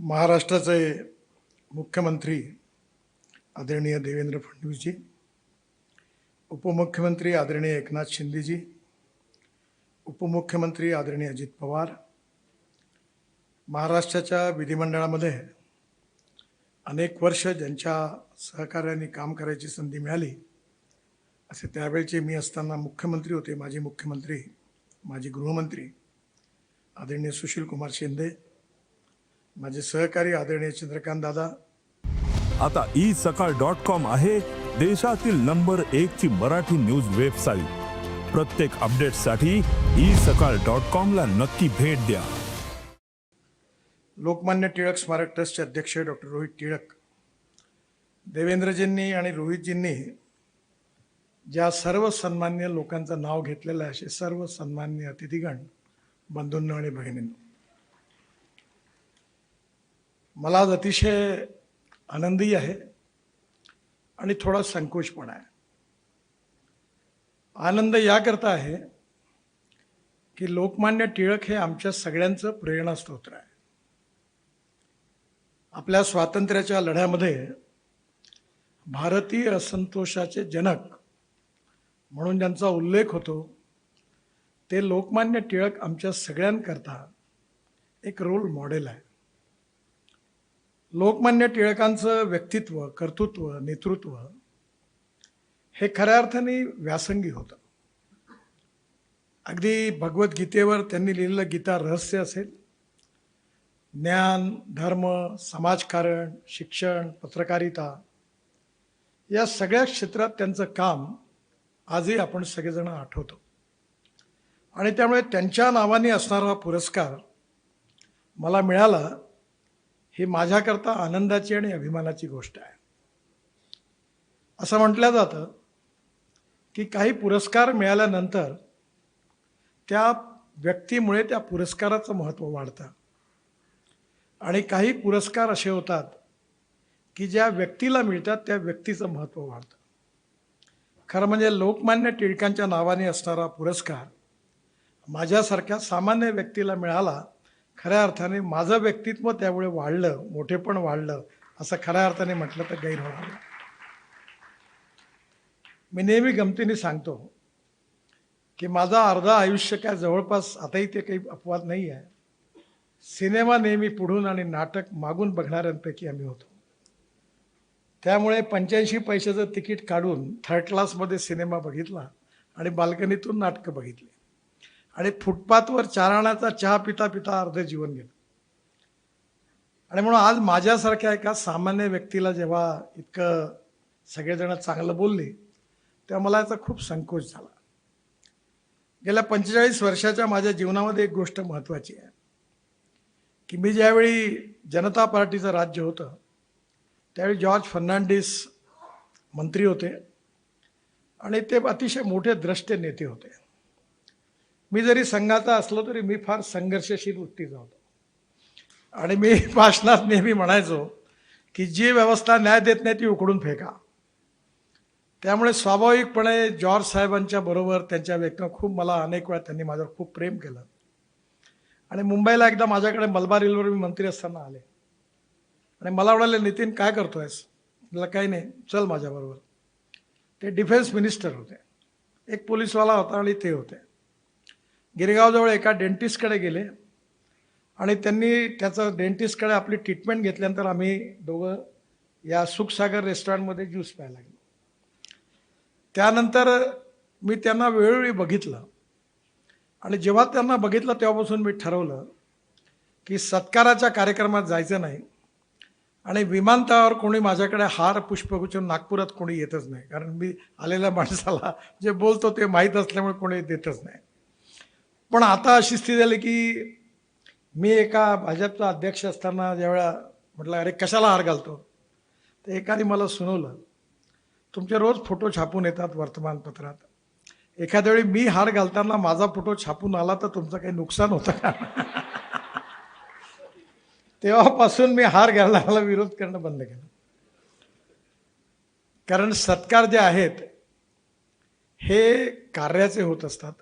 महाराष्ट्राचे मुख्यमंत्री आदरणीय देवेंद्र फडणवीसजी, उपमुख्यमंत्री आदरणीय एकनाथ शिंदेजी, उपमुख्यमंत्री आदरणीय अजित पवार, महाराष्ट्राच्या विधिमंडळामध्ये अनेक वर्ष ज्यांच्या सहकार्याने काम करायची संधी मिळाली असे त्यावेळचे मी असताना मुख्यमंत्री होते, माजी मुख्यमंत्री, माजी गृहमंत्री आदरणीय सुशील कुमार शिंदे, माझे सहकारी आदरणीय चंद्रकांत दादा. आता isakal.com आहे देशातील नंबर 1 ची मराठी न्यूज वेबसाईट. प्रत्येक अपडेटसाठी isakal.com ला नक्की भेट द्या. लोकमान्य टिळक स्मारक ट्रस्टचे अध्यक्ष डॉक्टर रोहित टिळक, देवेंद्रजींनी आणि रोहितजींनी ज्या सर्व सन्मान्य लोकांचं नाव घेतलेलं आहे, असे सर्व सन्मान्य अतिथीगण, बंधूंनो आणि भगिनींनो, मला आज अतिशय आनंदी आहे आणि थोडा संकोच पण आहे. आनंद याकरता आहे की लोकमान्य टिळक हे आमच्या सगळ्यांचं प्रेरणास्त्रोत आहे. आपल्या स्वातंत्र्याच्या लढ्यामध्ये भारतीय असंतोषाचे जनक म्हणून ज्यांचा उल्लेख होतो ते लोकमान्य टिळक आमच्या सगळ्यांकरता एक रोल मॉडेल आहे. लोकमान्य टिळकांचं व्यक्तित्व, कर्तृत्व, नेतृत्व हे खऱ्या अर्थाने व्यासंगी होतं. अगदी भगवद्गीतेवर त्यांनी लिहिलेलं गीता रहस्य असेल, ज्ञान, धर्म, समाजकारण, शिक्षण, पत्रकारिता या सगळ्या क्षेत्रात त्यांचं काम आजही आपण सगळेजण आठवतो. आणि त्यामुळे त्यांच्या नावाने असणारा पुरस्कार मला मिळाला ही माझ्याकरता आनंदाची आणि अभिमानाची गोष्ट आहे. असं म्हटलं जातं की काही पुरस्कार मिळाल्यानंतर त्या व्यक्तीमुळे त्या पुरस्काराचं महत्त्व वाढतं आणि काही पुरस्कार असे होतात की ज्या व्यक्तीला मिळतात त्या व्यक्तीचं महत्त्व वाढतं. खरं म्हणजे लोकमान्य टिळकांच्या नावाने असणारा पुरस्कार माझ्यासारख्या सामान्य व्यक्तीला मिळाला, खऱ्या अर्थाने माझं व्यक्तित्व त्यामुळे वाढलं, मोठेपण वाढलं, असं खऱ्या अर्थाने म्हटलं तर गैर होणार नाही. मी नेहमी गमतीने सांगतो की माझा अर्धा आयुष्य काय जवळपास, आताही ते काही अपवाद नाही आहे, सिनेमा नेहमी पुढून आणि नाटक मागून बघणाऱ्यांपैकी आम्ही होतो. त्यामुळे 85 पैशाचं तिकीट काढून थर्ड क्लासमध्ये सिनेमा बघितला आणि बाल्कनीतून नाटकं बघितली आणि फुटपाथवर 4 आण्याचा चहा पिता पिता अर्ध जीवन गेलं. आणि म्हणून आज माझ्यासारख्या एका सामान्य व्यक्तीला जेव्हा इतकं सगळेजण चांगलं बोलले तेव्हा मला याचा खूप संकोच झाला. गेल्या 45 वर्षाच्या माझ्या जीवनामध्ये एक गोष्ट महत्त्वाची आहे की मी ज्यावेळी जनता पार्टीचं राज्य होतं त्यावेळी जॉर्ज फर्नांडिस मंत्री होते आणि ते अतिशय मोठे द्रष्टे नेते होते. मी जरी संघाचा असलो तरी मी फार संघर्षशील वृत्तीचा होतो आणि मी भाषणात नेहमी म्हणायचो की जी व्यवस्था न्याय देत नाही ती उकडून फेका. त्यामुळे स्वाभाविकपणे जॉर्ज साहेबांच्या बरोबर त्यांच्या व्यक्तीनं खूप, मला अनेक वेळा त्यांनी माझ्यावर खूप प्रेम केलं. आणि मुंबईला एकदा माझ्याकडे मलबार हिलवर मी मंत्री असताना आले आणि मला म्हणाले, नितीन काय करतोयस? मला काही नाही, चल माझ्याबरोबर. ते डिफेन्स मिनिस्टर होते, एक पोलीसवाला होता आणि ते होते. गिरगावजवळ एका डेंटिस्टकडे गेले आणि त्यांनी त्याचं डेंटिस्टकडे आपली ट्रीटमेंट घेतल्यानंतर आम्ही दोघं या सुखसागर रेस्टॉरंटमध्ये ज्यूस प्यायला गेलो. त्यानंतर मी त्यांना वेळोवेळी बघितलं आणि जेव्हा त्यांना बघितलं तेव्हापासून मी ठरवलं की सत्काराच्या कार्यक्रमात जायचं नाही आणि विमानतळावर कोणी माझ्याकडे हार पुष्पगुच्छ, नागपुरात कोणी येतच नाही, कारण मी आलेल्या माणसाला जे बोलतो ते माहीत असल्यामुळे कोणी देतच नाही. पण आता अशी स्थिती झाली की मी एका भाजपचा अध्यक्ष असताना ज्यावेळा म्हटलं अरे कशाला हार घालतो, तर एकाने मला सुनावलं, तुमचे रोज फोटो छापून येतात वर्तमानपत्रात, एखाद्या वेळी मी हार घालताना माझा फोटो छापून आला तर तुमचं काही नुकसान होतं का? तेव्हापासून मी हार घालण्याला विरोध करणं बंद केलं. कारण सत्कार जे आहेत हे कार्याचे होत असतात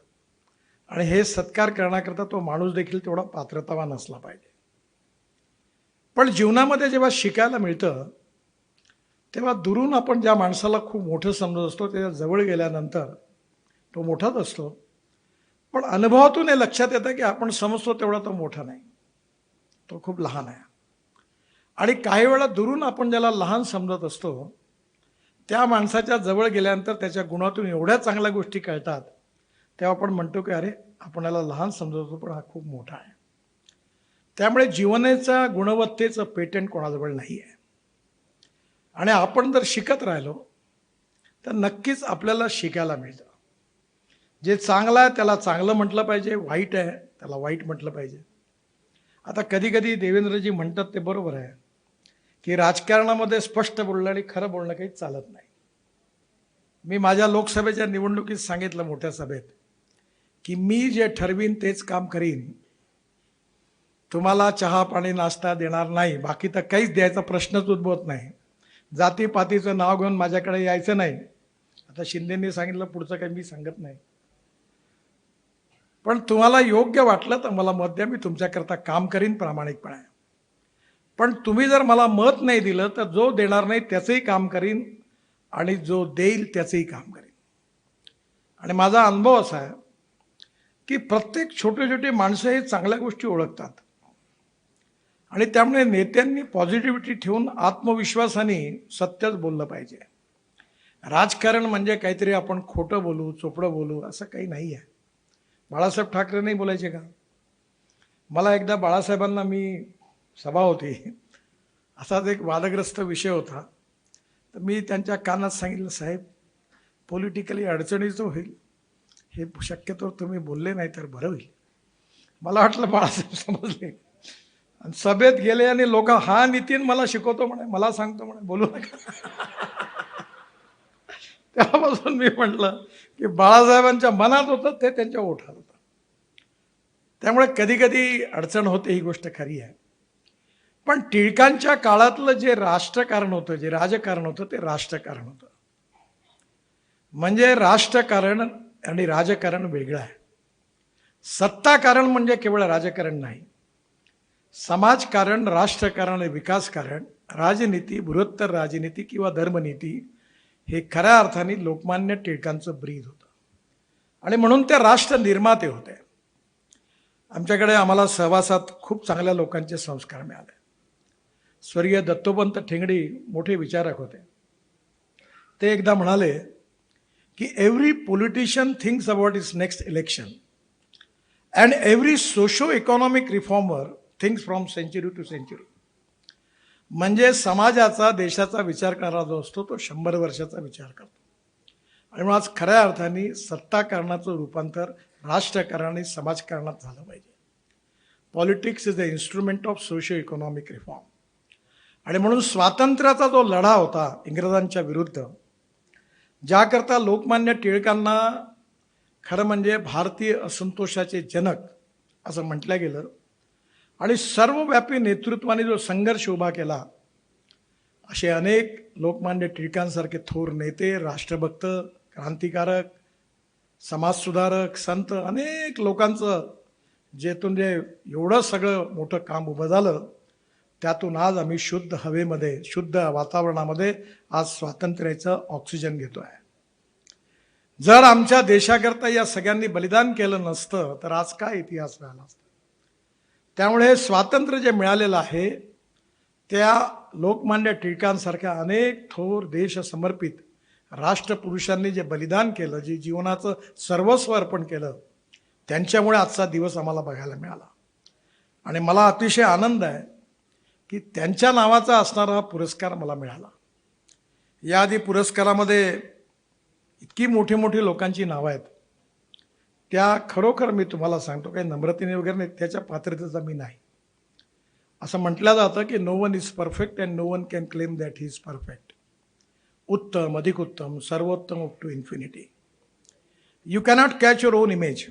आणि हे सत्कार करण्याकरता तो माणूस देखील तेवढा पात्रतावान असला पाहिजे. पण जीवनामध्ये जेव्हा शिकायला मिळतं तेव्हा दुरून आपण ज्या माणसाला खूप मोठं समजत असतो त्याच्या जवळ गेल्यानंतर तो मोठाच असतो, पण अनुभवातून हे लक्षात येतं की आपण समजतो तेवढा तो मोठा नाही, तो खूप लहान आहे. आणि काही वेळा दुरून आपण ज्याला लहान समजत असतो त्या माणसाच्या जवळ गेल्यानंतर त्याच्या गुणातून एवढ्या चांगल्या गोष्टी कळतात, तेव्हा आपण म्हणतो की अरे आपण याला लहान समजत होतो पण हा खूप मोठा आहे. त्यामुळे जीवनाच्या गुणवत्तेचं पेटंट कोणाजवळ नाही आहे. आणि आपण जर शिकत राहिलो तर नक्कीच आपल्याला शिकायला मिळतं. जे चांगलं आहे त्याला चांगलं म्हटलं पाहिजे, वाईट आहे त्याला वाईट म्हटलं पाहिजे. आता कधी कधी देवेंद्रजी म्हणतात ते बरोबर आहे की राजकारणामध्ये स्पष्ट बोलणं आणि खरं बोलणं काही चालत नाही. मी माझ्या लोकसभेच्या निवडणुकीत सांगितलं मोठ्या सभेत की मी जे ठरवीन तेच काम करीन, तुम्हाला चहा पाणी नाश्ता देणार नाही, बाकी तर काहीच द्यायचा प्रश्नच उद्भवत नाही. जातीपातीचं नाव घेऊन माझ्याकडे यायचं नाही. आता शिंदेंनी सांगितलं, पुढचं काही मी सांगत नाही. पण तुम्हाला योग्य वाटलं तर मला मत द्या, मी तुमच्याकरता काम करीन प्रामाणिकपणे. पण तुम्ही जर मला मत नाही दिलं तर जो देणार नाही त्याचंही काम करीन आणि जो देईल त्याचंही काम करीन. आणि माझा अनुभव असा आहे की प्रत्येक छोटे छोटे माणसं हे चांगल्या गोष्टी ओळखतात आणि त्यामुळे नेत्यांनी पॉझिटिव्हिटी ठेवून आत्मविश्वासाने सत्यच बोललं पाहिजे. राजकारण म्हणजे काहीतरी आपण खोटं बोलू, चोपडं बोलू असं काही नाही आहे. बाळासाहेब ठाकरे नाही बोलायचे का? मला एकदा बाळासाहेबांना, मी सभा होती, असाच एक वादग्रस्त विषय होता, तर मी त्यांच्या कानात सांगितलं, साहेब पॉलिटिकली अडचणीचं होईल, हे शक्यतो तुम्ही बोलले नाही तर बरं होईल. मला वाटलं बाळासाहेब समजले आणि सभेत गेले आणि लोक, हा नितीन मला शिकवतो म्हणे, मला सांगतो म्हणे बोलू नका. तेव्हापासून मी म्हटलं की बाळासाहेबांच्या मनात होतं ते त्यांच्या ओठात होतं. त्यामुळे कधी कधी अडचण होते, ही गोष्ट खरी आहे. पण टिळकांच्या काळातलं जे राष्ट्रकारण होतं, जे राजकारण होतं ते राष्ट्रकारण होतं. म्हणजे राष्ट्रकारण आणि राजकारण वेगळं आहे. सत्ताकारण म्हणजे केवळ राजकारण नाही, समाजकारण, राष्ट्रकारण आणि विकासकारण, राजनीती, बृहत्तर राजनीती किंवा धर्मनीती हे खऱ्या अर्थाने लोकमान्य टिळकांचं ब्रीद होतं. आणि म्हणून ते राष्ट्र निर्माते होते. आमच्याकडे आम्हाला सहवासात खूप चांगल्या लोकांचे संस्कार मिळाले. स्वर्गीय दत्तोपंत ठेंगडी मोठे विचारक होते. ते एकदा म्हणाले की every politician thinks about its next election and every socio economic reformer thinks from century to century. म्हणजे समाजाचा, देशाचा विचार करणारा जो असतो तो 100 वर्षाचा विचार करतो. आणि म्हणून आज खऱ्या अर्थाने सत्ताकारणाचं रूपांतर राष्ट्रकारण आणि समाजकारणात झालं पाहिजे. Politics is the instrument of socio economic reform. आणि म्हणून स्वातंत्र्याचा जो लढा होता इंग्रजांच्या विरुद्ध, ज्याकरता लोकमान्य टिळकांना खरं म्हणजे भारतीय असंतोषाचे जनक असं म्हटलं गेलं, आणि सर्वव्यापी नेतृत्वाने जो संघर्ष उभा केला, असे अनेक लोकमान्य टिळकांसारखे थोर नेते, राष्ट्रभक्त, क्रांतिकारक, समाजसुधारक, संत, अनेक लोकांचं जेथून जे एवढं सगळं मोठं काम उभं झालं, त्यातून आज आम्ही शुद्ध हवेमध्ये, शुद्ध वातावरणामध्ये आज स्वातंत्र्याचं ऑक्सिजन घेतो आहे. जर आमच्या देशाकरता या सगळ्यांनी बलिदान केलं नसतं तर आज काय इतिहास राहिला असता. त्यामुळे स्वातंत्र्य जे मिळालेलं आहे त्या लोकमान्य टिळकांसारख्या अनेक थोर देश समर्पित राष्ट्रपुरुषांनी जे बलिदान केलं, जे जीवनाचं सर्वस्व अर्पण केलं, त्यांच्यामुळे आजचा दिवस आम्हाला बघायला मिळाला. आणि मला अतिशय आनंद आहे की त्यांच्या नावाचा असणारा पुरस्कार मला मिळाला. याआधी पुरस्कारामध्ये इतकी मोठी मोठी लोकांची नावं आहेत, त्या खरोखर मी तुम्हाला सांगतो, काही नम्रतेने वगैरे नाही, त्याच्या पात्रतेचा मी नाही. असं म्हटलं जातं की no one is perfect and no one can claim that he is perfect. उत्तम, अधिक उत्तम, सर्वोत्तम up to infinity. You cannot catch your own image.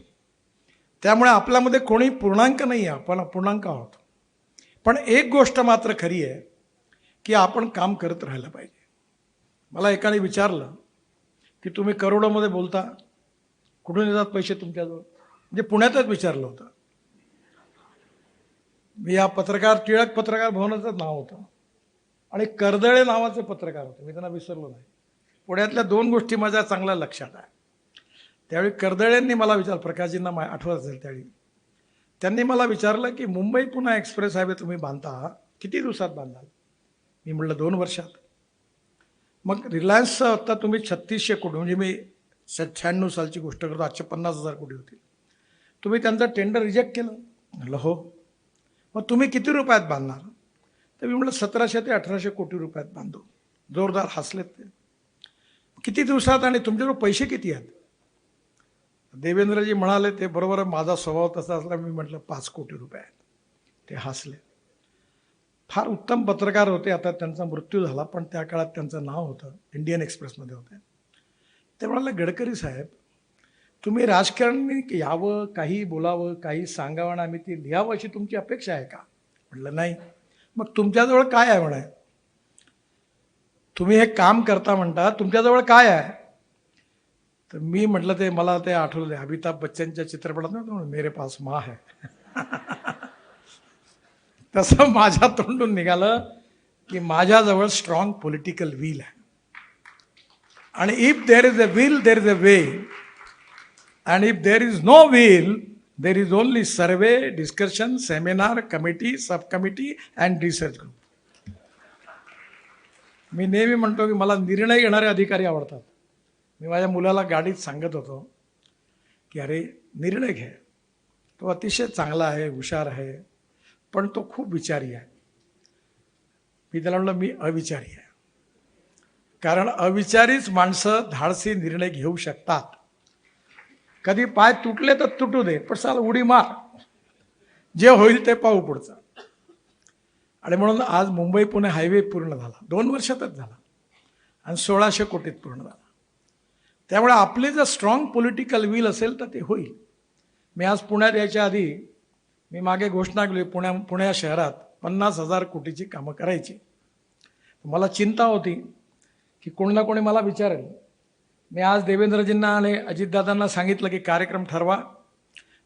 त्यामुळे आपल्यामध्ये कोणी पूर्णांक नाही आहे, आपण अपूर्णांक आहोत. पण एक गोष्ट मात्र खरी आहे की आपण काम करत राहिलं पाहिजे. मला एकाने विचारलं की तुम्ही करोडोमध्ये बोलता, कुठून येतात पैसे तुमच्याजवळ? म्हणजे पुण्यातच विचारलं होतं. मी या टिळक पत्रकार भवनाचंच नाव होतं आणि कर्दळे नावाचे पत्रकार होते, मी त्यांना विसरलो नाही. पुण्यातल्या 2 गोष्टी माझ्या चांगल्या लक्षात आहे. त्यावेळी कर्दळेंनी मला विचारलं, प्रकाशजींना आठवत असेल त्यावेळी, त्यांनी मला विचारलं की मुंबई पुणे एक्सप्रेस हायवे तुम्ही बांधता, किती दिवसात बांधाल? मी म्हटलं 2 वर्षात. मग रिलायन्सचं आता तुम्ही 3600 कोटी, म्हणजे मी 96 सालची गोष्ट करतो, आजचे 50,000 कोटी होती, तुम्ही त्यांचं टेंडर रिजेक्ट केलं. म्हटलं हो. मग तुम्ही किती रुपयात बांधणार? तर मी म्हटलं 1700 ते 1800 कोटी रुपयात बांधू. जोरदार हसलेत ते. किती दिवसात आणि तुमच्याकडे पैसे किती आहेत? देवेंद्रजी म्हणाले, ते बरोबर आहे, माझा स्वभाव तसा असला. मी म्हटलं 5 कोटी रुपये आहेत. ते हसले. फार उत्तम पत्रकार होते, आता त्यांचा मृत्यू झाला, पण त्या काळात त्यांचं नाव होतं, इंडियन एक्सप्रेसमध्ये होते. ते म्हणाले, गडकरी साहेब, तुम्ही राजकारणी यावं, काही बोलावं, काही सांगावं आणि आम्ही ते लिहावं अशी तुमची अपेक्षा आहे का? म्हटलं नाही. मग तुमच्याजवळ काय आहे म्हणाय? तुम्ही हे काम करता म्हणता, तुमच्याजवळ काय आहे? तर मी म्हटलं, ते मला ते आठवलं, अमिताभ बच्चनच्या चित्रपटात ना, मेरे पास माँ है. तसं माझ्या तोंडून निघालं की माझ्याजवळ स्ट्रॉंग पॉलिटिकल विल आहे. आणि if there is a will there is a way, and if there is no will there is only survey, discussion, seminar, committee, sub committee and research group. मी नेहमी म्हणतो की मला निर्णय घेणारे अधिकारी आवडतात. मी माझ्या मुलाला गाडीत सांगत होतो की अरे निर्णय घे, तो अतिशय चांगला आहे, हुशार आहे, पण तो खूप विचारी आहे. मी त्याला म्हणलं मी अविचारी आहे, कारण अविचारीच माणसं धाडसी निर्णय घेऊ शकतात. कधी पाय तुटले तर तुटू दे, पण साला उडी मार, जे होईल ते पाहू पुढचं. आणि म्हणून आज मुंबई पुणे हायवे पूर्ण झाला, 2 वर्षातच झाला, आणि 1600 कोटीत पूर्ण झाला. त्यामुळे आपले जर स्ट्रॉंग पॉलिटिकल विल असेल तर ते होईल. मी आज पुण्यात यायच्या आधी मी मागे घोषणा केली, पुण्या शहरात 50,000 कोटीची कामं करायची. मला चिंता होती की कोणी ना कोणी मला विचारेल. मी आज देवेंद्रजींना आणि अजितदादांना सांगितलं की कार्यक्रम ठरवा,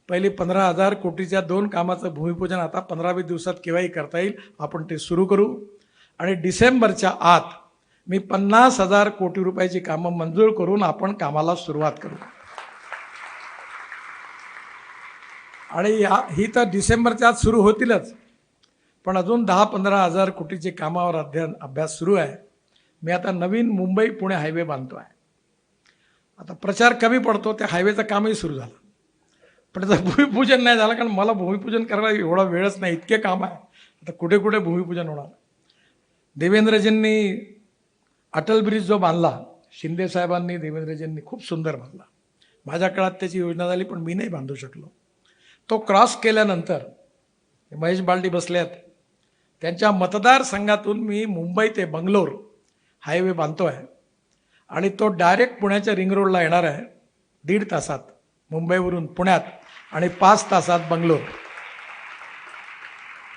पहिली 15,000 कोटीच्या 2 कामाचं भूमिपूजन आता 15-20 दिवसात केव्हाही करता येईल, आपण ते सुरू करू. आणि डिसेंबरच्या आत मी 50,000 कोटी रुपयाची कामं मंजूर करून आपण कामाला सुरुवात करू. आणि ही तर डिसेंबरच्या आत सुरू होतीलच, पण अजून 10-15,000 कोटीचे कामावर अभ्यास सुरू आहे. मी आता नवीन मुंबई पुणे हायवे बांधतो आहे. आता प्रचार कमी पडतो, त्या हायवेचं कामही सुरू झालं, पण त्याचं भूमिपूजन नाही झालं, कारण मला भूमिपूजन करायला एवढा वेळच नाही, इतके काम आहे. आता कुठे कुठे भूमिपूजन होणार. देवेंद्रजींनी अटल ब्रिज जो बांधला, शिंदे साहेबांनी, देवेंद्रजींनी खूप सुंदर बांधला. माझ्या काळात त्याची योजना झाली, पण मी नाही बांधू शकलो. तो क्रॉस केल्यानंतर महेश बालदी बसले आहेत, त्यांच्या मतदारसंघातून मी मुंबई ते बंगलोर हायवे बांधतो आहे. आणि तो डायरेक्ट पुण्याच्या रिंग रोडला येणार आहे 1.5 तासात मुंबईवरून पुण्यात, आणि 5 तासात बंगलोर.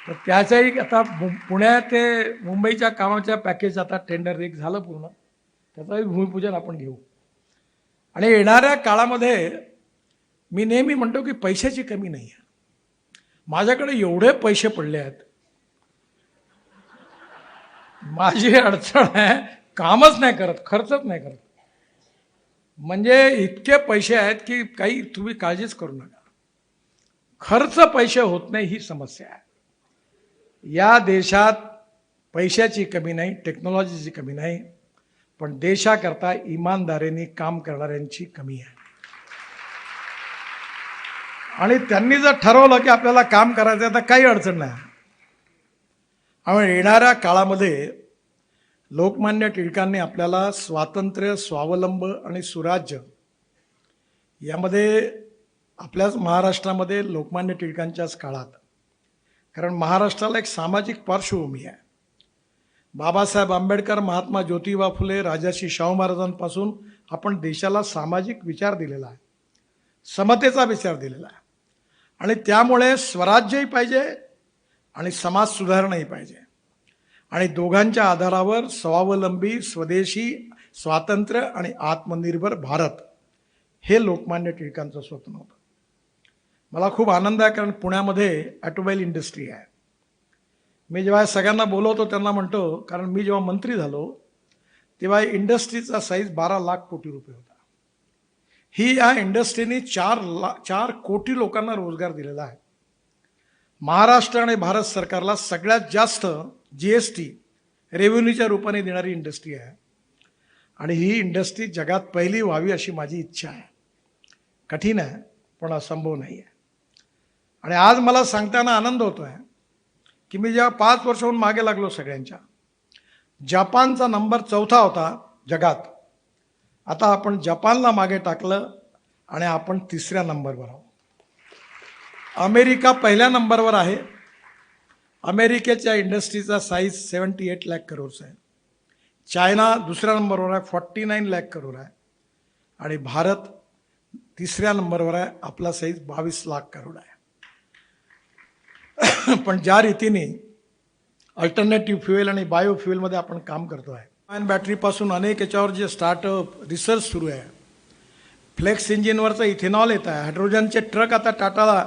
तर त्याच्याही आता पुण्या ते मुंबईच्या कामाच्या पॅकेज आता टेंडर रेक झालं पूर्ण, त्याचंही भूमिपूजन आपण घेऊ. आणि येणाऱ्या काळामध्ये मी नेहमी म्हणतो की पैशाची कमी नाही आहे. माझ्याकडे एवढे पैसे पडले आहेत, माझी अडचण आहे कामच नाही करत, खर्चच नाही करत. म्हणजे इतके पैसे आहेत की काही तुम्ही काळजीच करू नका. खर्च पैसे होत नाही ही समस्या आहे. या देशात पैशाची कमी नाही, टेक्नॉलॉजीची कमी नाही, पण देशाकरता इमानदारीने काम करणाऱ्यांची कमी आहे. आणि त्यांनी जर ठरवलं की आपल्याला काम करायचं आहे तर काही अडचण नाही. आणि येणाऱ्या काळामध्ये लोकमान्य टिळकांनी आपल्याला स्वातंत्र्य, स्वावलंब आणि सुराज्य यामध्ये आपल्याच महाराष्ट्रामध्ये लोकमान्य टिळकांच्याच काळात, कारण महाराष्ट्राला एक सामाजिक पार्श्वभूमी आहे. बाबासाहेब आंबेडकर, महात्मा ज्योतिबा फुले, राजर्षी शाहू महाराजांपासून आपण देशाला सामाजिक विचार दिलेला आहे, समतेचा विचार दिलेला आहे. आणि त्यामुळे स्वराज्यही पाहिजे आणि समाज सुधारणही पाहिजे. आणि दोघांच्या आधारावर स्वावलंबी, स्वदेशी, स्वातंत्र्य आणि आत्मनिर्भर भारत हे लोकमान्य टिळकांचं स्वप्न होतं. मला खूप आनंद आहे, कारण पुण्यामध्ये ऑटोमोबाईल इंडस्ट्री आहे. मी जेव्हा सगळ्यांना बोलवतो त्यांना म्हणतो, कारण मी जेव्हा मंत्री झालो तेव्हा इंडस्ट्रीचा साईज 12 लाख कोटी रुपये होता. ही या इंडस्ट्रीने 4 कोटी लोकांना रोजगार दिलेला आहे. महाराष्ट्र आणि भारत सरकारला सगळ्यात जास्त GST रेव्हेन्यूच्या रूपाने देणारी इंडस्ट्री आहे आणि ही इंडस्ट्री जगात पहिली व्हावी अशी माझी इच्छा आहे. कठीण आहे पण असंभव नाही आहे. आणि आज मला सांगताना आनंद होतो आहे की मी जेव्हा 5 वर्षाहून मागे लागलो सगळ्यांच्या, जपानचा नंबर 4था होता जगात. आता आपण जपानला मागे टाकलं आणि आपण 3ऱ्या नंबरवर आहोत. अमेरिका पहिल्या नंबरवर आहे. अमेरिकेच्या इंडस्ट्रीचा साईज 78 लाख करोडचा आहे. चायना दुसऱ्या नंबरवर आहे, 49 लाख करोड आहे. आणि भारत 3ऱ्या नंबरवर आहे, आपला साईज 22 लाख करोड आहे. पण ज्या रीतीने अल्टरनेटिव्ह फ्युएल आणि बायो फ्युएलमध्ये आपण काम करतो आहे, आयन बॅटरीपासून अनेक याच्यावर जे स्टार्टअप रिसर्च सुरू आहे, फ्लेक्स इंजिनवरचं इथेनॉल येत आहे, हायड्रोजनचे ट्रक आता टाटाला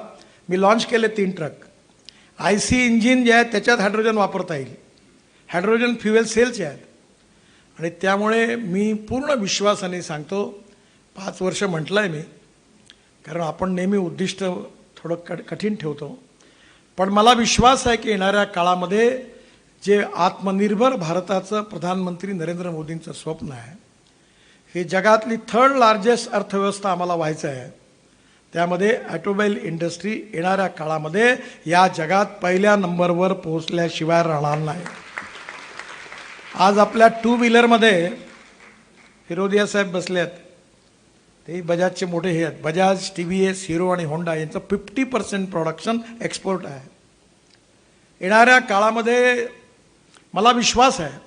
मी लॉन्च केले 3 ट्रक. IC इंजिन जे आहे त्याच्यात हायड्रोजन वापरता येईल, हायड्रोजन फ्युएल सेलचे आहेत. आणि त्यामुळे मी पूर्ण विश्वासाने सांगतो, 5 वर्ष म्हटलं आहे मी, कारण आपण नेहमी उद्दिष्ट थोडं कठीण ठेवतो, पण मला विश्वास आहे की येणाऱ्या काळामध्ये जे आत्मनिर्भर भारताचं प्रधानमंत्री नरेंद्र मोदींचं स्वप्न आहे, हे जगातली 3rd लार्जेस्ट अर्थव्यवस्था आम्हाला व्हायचं आहे. त्यामध्ये ऑटोमोबाईल इंडस्ट्री येणाऱ्या काळामध्ये या जगात पहिल्या नंबरवर पोहोचल्याशिवाय राहणार नाही. आज आपल्या 2 व्हीलरमध्ये हिरोदिया साहेब बसले आहेत, ते बजाजचे मोठे हे आहेत. बजाज, TVS, हिरो आणि होंडा यांचं 50% प्रोडक्शन एक्सपोर्ट आहे. येणाऱ्या काळामध्ये मला विश्वास आहे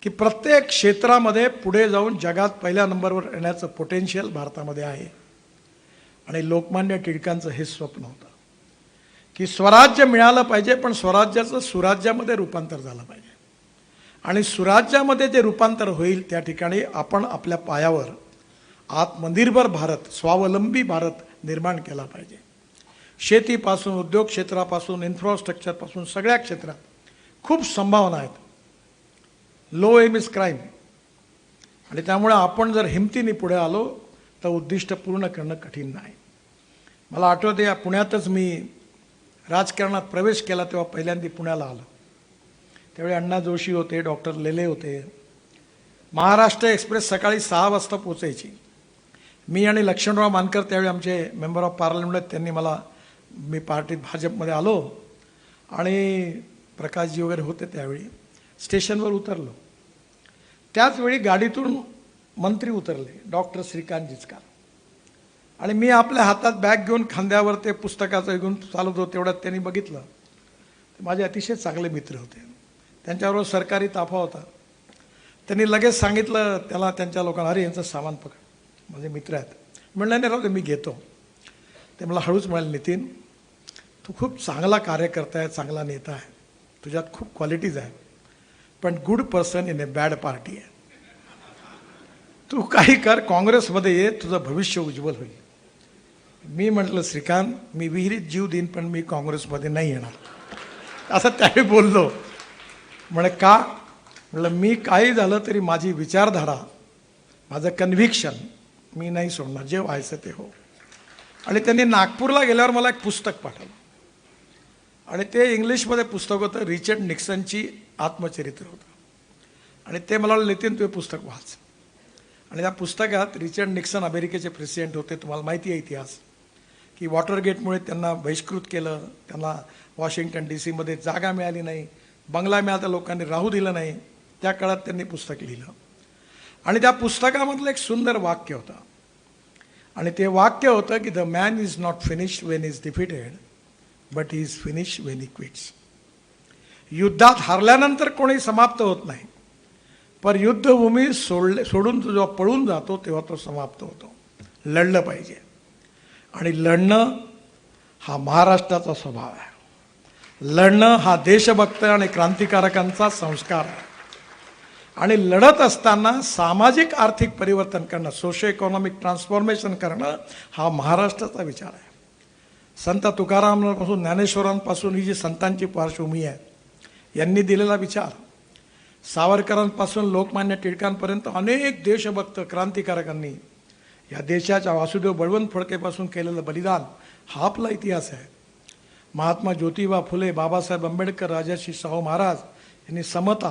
की प्रत्येक क्षेत्रामध्ये पुढे जाऊन जगात पहिल्या नंबरवर येण्याचं पोटेन्शियल भारतामध्ये आहे. आणि लोकमान्य टिळकांचं हे स्वप्न होतं की स्वराज्य मिळालं पाहिजे, पण स्वराज्याचं सुराज्यामध्ये रूपांतर झालं पाहिजे. आणि सुराज्यामध्ये जे रूपांतर होईल त्या ठिकाणी आपण आपल्या पायावर आत्मनिर्भर भारत, स्वावलंबी भारत निर्माण केला पाहिजे. शेतीपासून, उद्योग क्षेत्रापासून, इन्फ्रास्ट्रक्चरपासून सगळ्या क्षेत्रात खूप संभावना आहेत. Low aim is crime. आणि त्यामुळे आपण जर हिमतीने पुढे आलो तर उद्दिष्ट पूर्ण करणं कठीण नाही. मला आठवते, या पुण्यातच मी राजकारणात प्रवेश केला तेव्हा पहिल्यांदा पुण्याला आलो. त्यावेळी अण्णा जोशी होते, डॉक्टर लेले होते. महाराष्ट्र एक्सप्रेस सकाळी 6 वाजता पोचायची. मी आणि लक्ष्मणराव मानकर त्यावेळी आमचे मेंबर ऑफ पार्लमेंट, त्यांनी मी पार्टीत भाजपमध्ये आलो आणि प्रकाशजी वगैरे होते. त्यावेळी स्टेशनवर उतरलो. त्याचवेळी गाडीतून मंत्री उतरले, डॉक्टर श्रीकांत जिचकार. आणि मी आपल्या हातात बॅग घेऊन खांद्यावर ते पुस्तकाचं घेऊन चालत होतो. तेवढ्यात त्यांनी बघितलं. ते माझे अतिशय चांगले मित्र होते. त्यांच्याबरोबर सरकारी ताफा होता. त्यांनी लगेच सांगितलं त्याला, त्यांच्या लोकांना, अरे यांचं सामान पकड, माझे मित्र आहेत. म्हणलं नाही राहू दे, मी घेतो. ते मला हळूच म्हणाले, नितीन तू खूप चांगला कार्यकर्ता आहे, चांगला नेता आहे, तुझ्यात खूप क्वालिटीज आहे, पण good person in A bad party आहे. तू काही कर, काँग्रेसमध्ये ये, तुझं भविष्य उज्ज्वल होईल. मी म्हटलं श्रीकांत, मी विहिरीत जीव देईन पण मी काँग्रेसमध्ये नाही येणार, असं त्यावेळी बोललो. म्हणे का? म्हटलं मी काही झालं तरी माझी विचारधारा, माझं कन्व्हिक्शन मी नाही सोडणार, जे व्हायचं ते हो. आणि त्यांनी नागपूरला गेल्यावर मला एक पुस्तक पाठवलं आणि ते इंग्लिशमध्ये पुस्तक होतं, रिचर्ड निक्सनची आत्मचरित्र होतं. आणि ते मला नितीन तू हे पुस्तक वाच. आणि त्या पुस्तकात रिचर्ड निक्सन अमेरिकेचे प्रेसिडेंट होते. तुम्हाला माहिती आहे इतिहास, की वॉटरगेटमुळे त्यांना बहिष्कृत केलं, त्यांना वॉशिंग्टन DC मध्ये जागा मिळाली नाही, बंगला मिळाला तर लोकांनी राहू दिलं नाही. त्या काळात त्यांनी पुस्तक लिहिलं. आणि त्या पुस्तकामधलं एक सुंदर वाक्य होतं. आणि ते वाक्य होतं की the man is not finished Wien is defeated, but he is finished when he quits. युद्धात हारल्यानंतर कोणी समाप्त होत नाही, पर युद्धभूमी सोडून जो पळून जातो तेव्हा तो समाप्त होतो. लढलं पाहिजे. आणि लढणं हा महाराष्ट्राचा स्वभाव आहे. लढणं हा देशभक्त आणि क्रांतिकारकांचा संस्कार आहे. आणि लढत असताना सामाजिक आर्थिक परिवर्तन करणं, सोशो इकॉनॉमिक ट्रान्सफॉर्मेशन करणं हा महाराष्ट्राचा विचार आहे. संत तुकारामांपासून, ज्ञानेश्वरांपासून ही जी संतांची पार्श्वभूमी आहे, यांनी दिलेला विचार, सावरकरांपासून लोकमान्य टिळकांपर्यंत अनेक देशभक्त क्रांतिकारकांनी या देशाच्या वासुदेव बळवंत फडकेपासून केलेलं बलिदान हा आपला इतिहास आहे. महात्मा ज्योतिबा फुले, बाबासाहेब आंबेडकर, राजर्षी शाहू महाराज यांनी समता,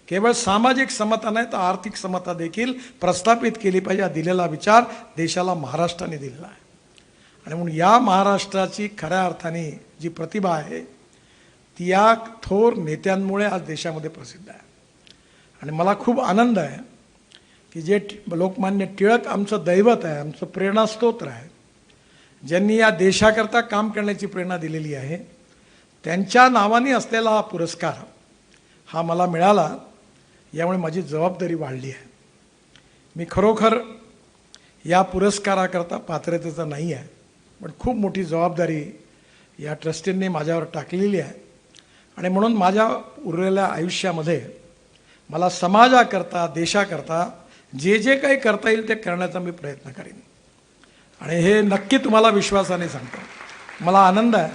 केवळ सामाजिक समता नाही तर आर्थिक समता देखील प्रस्थापित केली पाहिजे हा दिलेला विचार देशाला महाराष्ट्राने दिलेला आहे. आणि म्हणून या महाराष्ट्राची खऱ्या अर्थाने जी प्रतिभा आहे ती या थोर नेत्यांमुळे आज देशामध्ये प्रसिद्ध आहे. आणि मला खूप आनंद आहे की जे लोकमान्य टिळक आमचं दैवत आहे, आमचं प्रेरणास्तोत्र आहे, ज्यांनी या देशाकरता काम करण्याची प्रेरणा दिलेली आहे, त्यांच्या नावाने असलेला हा पुरस्कार हा मला मिळाला. यामुळे माझी जबाबदारी वाढली आहे. मी खरोखर या पुरस्काराकरता पात्रतेचा नाही आहे, पण खूप मोठी जबाबदारी या ट्रस्टींनी माझ्यावर टाकलेली आहे. आणि म्हणून माझ्या उरलेल्या आयुष्यामध्ये मला समाजाकरता, देशाकरता जे जे काही करता येईल ते करण्याचा मी प्रयत्न करीन. आणि हे नक्की तुम्हाला विश्वासाने सांगतो. मला आनंद आहे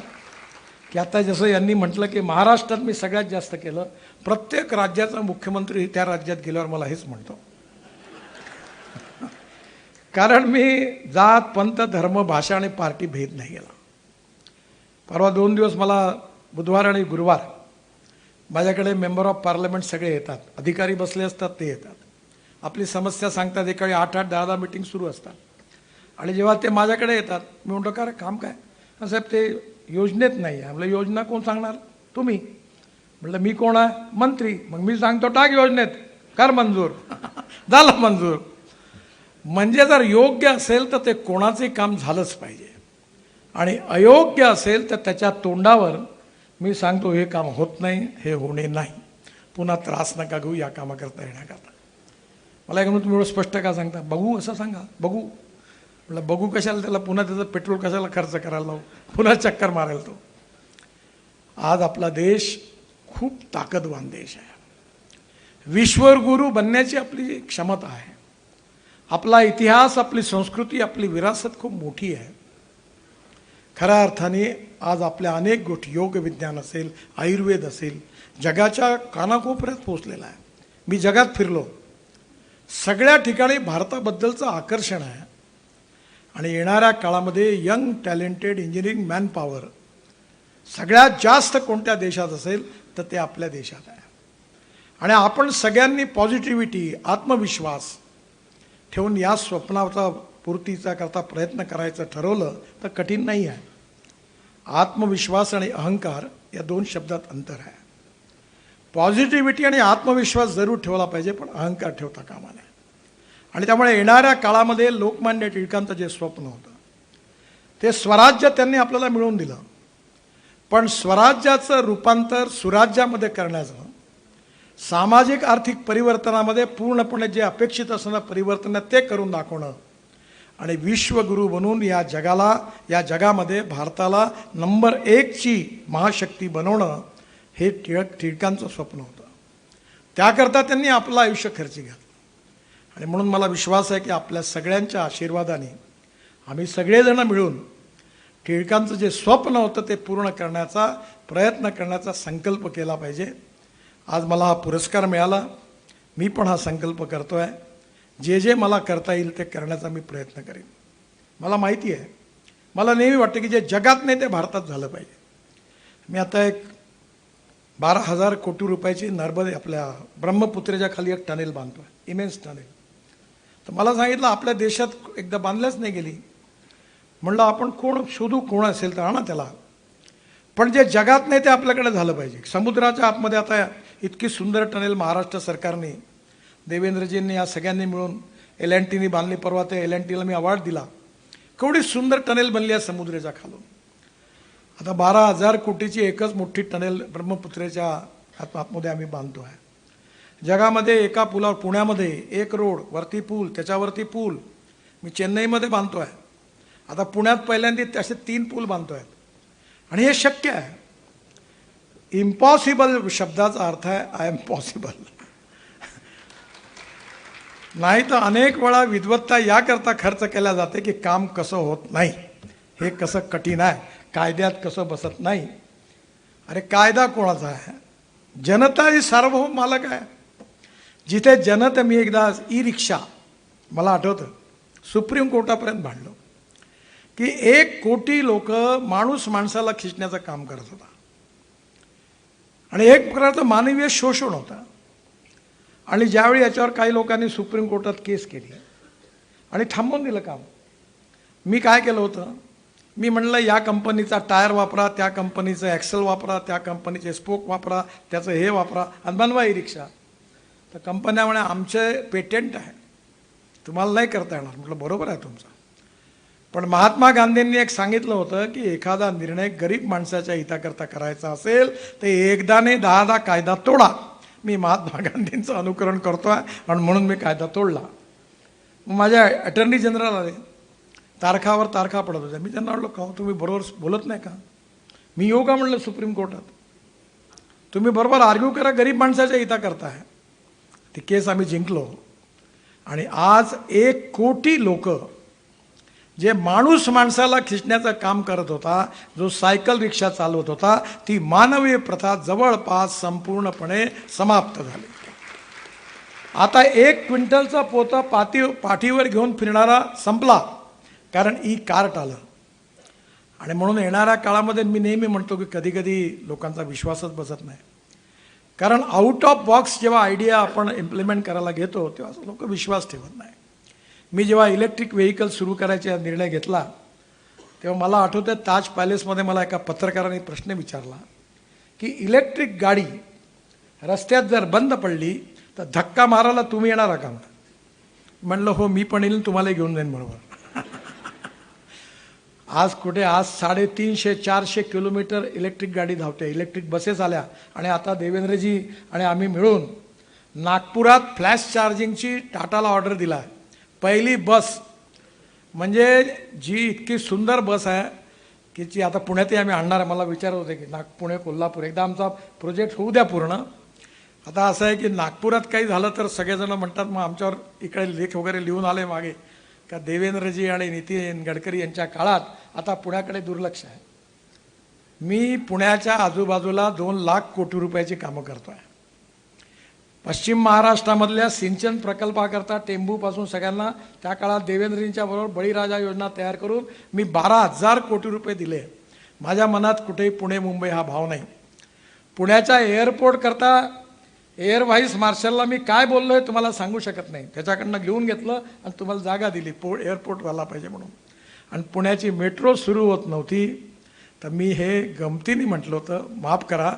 की आता जसं यांनी म्हटलं की महाराष्ट्रात मी सगळ्यात जास्त केलं, प्रत्येक राज्याचा मुख्यमंत्री त्या राज्यात गेल्यावर मला हेच म्हणतो. कारण मी जात, पंथ, धर्म, भाषा आणि पार्टी भेद नाही केला. परवा 2 दिवस मला बुधवार आणि गुरुवार माझ्याकडे मेंबर ऑफ पार्लमेंट सगळे येतात, अधिकारी बसले असतात ते येतात, आपली समस्या सांगतात. एकावेळी 8-8, 10-10 मीटिंग सुरू असतात. आणि जेव्हा ते माझ्याकडे येतात मी म्हणतो का रे काम काय? साहेब ते योजनेत नाही आहे. म्हटलं योजना कोण सांगणार? तुम्ही. म्हटलं मी कोण आहे? मंत्री. मग मी सांगतो टाक योजनेत, कर मंजूर. झालं मंजूर. म्हणजे जर योग्य असेल तर ते कोणाचे काम झालंच पाहिजे, आणि अयोग्य असेल तर त्याच्या तोंडावर मी सांगतो हे काम होत नाही, हे होणे नाही, पुन्हा त्रास नका घेऊ या कामाकरता येण्याकरता. मला एक म्हणून तुम्ही एवढं स्पष्ट का सांगता? बघू असं सांगा. बघू. म्हटलं बघू कशाला? त्याला पुन्हा त्याचं पेट्रोल कशाला खर्च करायला लावू, पुन्हा चक्कर मारायला तो. आज आपला देश खूप ताकदवान देश आहे. विश्वगुरू बनण्याची आपली क्षमता आहे. आपला इतिहास, आपली संस्कृती, आपली विरासत खूप मोठी आहे. खऱ्या अर्थाने आज आपल्या अनेक गोष्टी, योग विज्ञान असेल, आयुर्वेद असेल, जगाच्या कानाकोपऱ्यात पोहोचलेला आहे. मी जगात फिरलो, सगळ्या ठिकाणी भारताबद्दलचं आकर्षण आहे. आणि येणाऱ्या काळामध्ये young talented engineering man power सगळ्यात जास्त कोणत्या देशात असेल तर ते आपल्या देशात आहे. आणि आपण सगळ्यांनी पॉझिटिव्हिटी, आत्मविश्वास ठेवून या स्वप्नाचा पूर्तीचा करता प्रयत्न करायचं ठरवलं तर कठीण नाही आहे. आत्मविश्वास आणि अहंकार या 2 शब्दात अंतर आहे. पॉझिटिव्हिटी आणि आत्मविश्वास जरूर ठेवला पाहिजे, पण अहंकार ठेवता कामा नये. आणि त्यामुळे येणाऱ्या काळामध्ये लोकमान्य टिळकांचं जे स्वप्न होतं ते स्वराज्य त्यांनी आपल्याला मिळवून दिलं, पण स्वराज्याचं रूपांतर सुराज्यामध्ये करण्याचं, सामाजिक आर्थिक परिवर्तनामध्ये पूर्णपणे जे अपेक्षित असणारं परिवर्तन ते करून दाखवणं आणि विश्वगुरू बनून या जगाला, या जगामध्ये भारताला नंबर 1ची महाशक्ती बनवणं हे टिळकांचं स्वप्न होतं. त्याकरता त्यांनी आपलं आयुष्य खर्ची घातलं. आणि म्हणून मला विश्वास आहे की आपल्या सगळ्यांच्या आशीर्वादाने आम्ही सगळेजण मिळून टिळकांचं जे स्वप्न होतं ते पूर्ण करण्याचा प्रयत्न करण्याचा संकल्प केला पाहिजे. आज मला हा पुरस्कार मिळाला. मी पण हा संकल्प करतो आहे, जे जे मला करता येईल ते करण्याचा मी प्रयत्न करेन. मला माहिती आहे, मला नेहमी वाटतं की जे जगात नाही ते भारतात झालं पाहिजे. मी आता एक 12,000 कोटी रुपयाची नर्मदे आपल्या ब्रह्मपुत्रेच्या खाली एक टनेल बांधतो आहे, इमेन्स टनेल. तर मला सांगितलं आपल्या देशात एकदा बांधल्याच नाही गेली. म्हणलं आपण कोण शोधू, कोण असेल तर आणा त्याला, पण जे जगात नाही ते आपल्याकडे झालं पाहिजे. समुद्राच्या आतमध्ये आता इतकी सुंदर टनेल महाराष्ट्र सरकारने, देवेंद्रजींनी, या सगळ्यांनी मिळून L&Tनी बांधली. परवा ते L&Tला मी अवॉर्ड दिला. केवढी सुंदर टनेल बनली आहे समुद्राच्या खालून. आता 12,000 कोटीची एकच मोठी टनेल ब्रह्मपुत्रेच्या आतमध्ये आम्ही बांधतो आहे. जगामध्ये एका पुलावर, पुण्यामध्ये 1 रोड, वरती पूल, त्याच्यावरती पूल मी चेन्नईमध्ये बांधतो आहे. आता पुण्यात पहिल्यांदा असे 3 पूल बांधतो आहेत. आणि हे शक्य आहे. इम्पॉसिबल शब्दाचा अर्थ आहे आय एम पॉसिबल. नाही तर अनेक वेळा विद्वत्ता याकरता खर्च केला जाते की काम कसं होत नाही, हे कसं कठीण आहे, कायद्यात कसं बसत नाही. अरे कायदा कोणाचा आहे? जनता ही सार्वभौम मालक आहे. जिथे जनता, मी एकदा ई रिक्षा, मला आठवतं सुप्रीम कोर्टापर्यंत भांडलो की 1 कोटी लोक माणूस माणसाला खिचण्याचं काम करत होता आणि एक प्रकारचं मानवीय शोषण होता. आणि ज्यावेळी याच्यावर काही लोकांनी सुप्रीम कोर्टात केस केली आणि थांबवून दिलं काम, मी काय केलं होतं, मी म्हणलं या कंपनीचा टायर वापरा, त्या कंपनीचं ॲक्सेल वापरा, त्या कंपनीचे स्पोक वापरा, त्याचं हे वापरा आणि बनवा ई रिक्षा. तर कंपन्या म्हणे आमचे पेटंट आहे, तुम्हाला नाही करता येणार. म्हटलं बरोबर आहे तुमचं, पण महात्मा गांधींनी एक सांगितलं होतं की एखादा निर्णय गरीब माणसाच्या हिताकरता करायचा असेल तर एकदाने 10 कायदा तोडा. मी महात्मा गांधींचं अनुकरण करतो आहे आणि म्हणून मी कायदा तोडला. मग माझ्या अटर्नी जनरल आले, तारखावर तारखा पडत होत्या. मी त्यांना म्हटलं का तुम्ही बरोबर बोलत नाही का, मी येऊ का म्हणलं सुप्रीम कोर्टात, तुम्ही बरोबर आर्ग्यू करा, गरीब माणसाच्या हिता करताय. ती केस आम्ही जिंकलो आणि आज 1 कोटी लोक जे माणूस माणसाला खिचण्याचं काम करत होता, जो सायकल रिक्षा चालवत होता, ती मानवीय प्रथा जवळपास संपूर्णपणे समाप्त झाली. आता 1 क्विंटलचा पोता पाठीवर घेऊन फिरणारा संपला, कारण ई कार्ट आलं. आणि म्हणून येणाऱ्या काळामध्ये मी नेहमी म्हणतो की कधी कधी लोकांचा विश्वासच बसत नाही, कारण आउट ऑफ बॉक्स जेव्हा आयडिया आपण इम्प्लिमेंट करायला घेतो तेव्हा लोक विश्वास ठेवत नाही. मी जेव्हा इलेक्ट्रिक व्हेकल सुरू करायचा निर्णय घेतला तेव्हा मला आठवतं ताज पॅलेसमध्ये मला एका पत्रकाराने प्रश्न विचारला की इलेक्ट्रिक गाडी रस्त्यात जर बंद पडली तर धक्का मारायला तुम्ही येणार का. म्हणलं हो मी पण येईल, तुम्हाला घेऊन जाईन बरोबर. आज कुठे, आज 350-400 किलोमीटर इलेक्ट्रिक गाडी धावते, इलेक्ट्रिक बसेस आल्या. आणि आता देवेंद्रजी आणि आम्ही मिळून नागपुरात फ्लॅश चार्जिंगची टाटाला ऑर्डर दिला आहे. पहिली बस म्हणजे जी इतकी सुंदर बस आहे की जी आता पुण्यातही आम्ही आणणार आहे. मला विचारत होते की पुणे कोल्हापूर एकदा आमचा प्रोजेक्ट होऊ द्या पूर्ण. आता असं आहे की नागपुरात काही झालं तर सगळेजण म्हणतात, मग आमच्यावर इकडे लेख वगैरे लिहून आले मागे का देवेंद्रजी आणि नितीन गडकरी यांच्या काळात आता पुण्याकडे दुर्लक्ष आहे. मी पुण्याच्या आजूबाजूला 2 लाख कोटी रुपयाची कामं करतो आहे. पश्चिम महाराष्ट्रामधल्या सिंचन प्रकल्पाकरता टेंबूपासून सगळ्यांना त्या काळात देवेंद्रजींच्या बरोबर बळीराजा योजना तयार करून मी 12,000 कोटी रुपये दिले. माझ्या मनात कुठेही पुणे मुंबई हा भाव नाही. पुण्याच्या एअरपोर्ट करता एअर व्हाईस मार्शलला मी काय बोललो आहे तुम्हाला सांगू शकत नाही. त्याच्याकडनं घेऊन घेतलं आणि तुम्हाला जागा दिली, एअरपोर्ट व्हायला पाहिजे म्हणून. आणि पुण्याची मेट्रो सुरू होत नव्हती तर मी हे गमतीने म्हटलं होतं, माफ करा,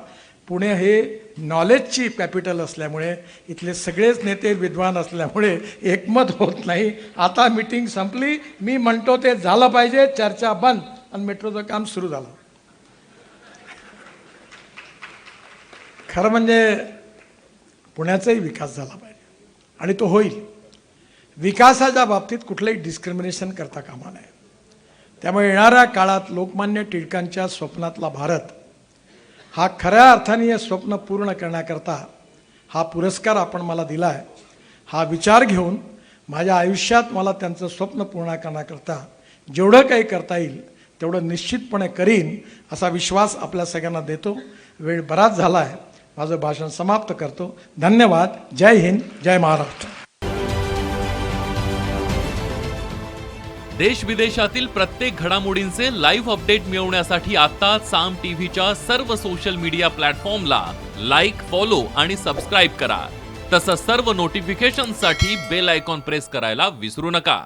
पुणे हे नॉलेजची कॅपिटल असल्यामुळे इथले सगळेच नेते विद्वान असल्यामुळे एकमत होत नाही. आता मीटिंग संपली, मी म्हणतो ते झालं पाहिजे, चर्चा बंद आणि मेट्रोचं काम सुरू झालं. खरं म्हणजे पुण्याचाही विकास झाला पाहिजे आणि तो होईल. विकासाच्या बाबतीत कुठलंही डिस्क्रिमिनेशन करता कामा नये. त्यामुळे येणाऱ्या काळात लोकमान्य टिळकांच्या स्वप्नातला भारत हा खऱ्या अर्थाने हे स्वप्न पूर्ण करण्याकरता हा पुरस्कार आपण मला दिला आहे. हा विचार घेऊन माझ्या आयुष्यात मला त्यांचं स्वप्न पूर्ण करण्याकरता जेवढं काही करता येईल तेवढं निश्चितपणे करीन असा विश्वास आपल्या सगळ्यांना देतो. वेळ बराच झाला आहे, माझं भाषण समाप्त करतो. धन्यवाद. जय हिंद, जय महाराष्ट्र. देश विदेशातील प्रत्येक घडामोडींचे लाईव्ह अपडेट मिळवण्यासाठी आता साम टीव्हीच्या सर्व सोशल मीडिया प्लॅटफॉर्मला लाईक, फॉलो आणि सबस्क्राईब करा. तसंच सर्व नोटिफिकेशनसाठी बेल आयकॉन प्रेस करायला विसरू नका.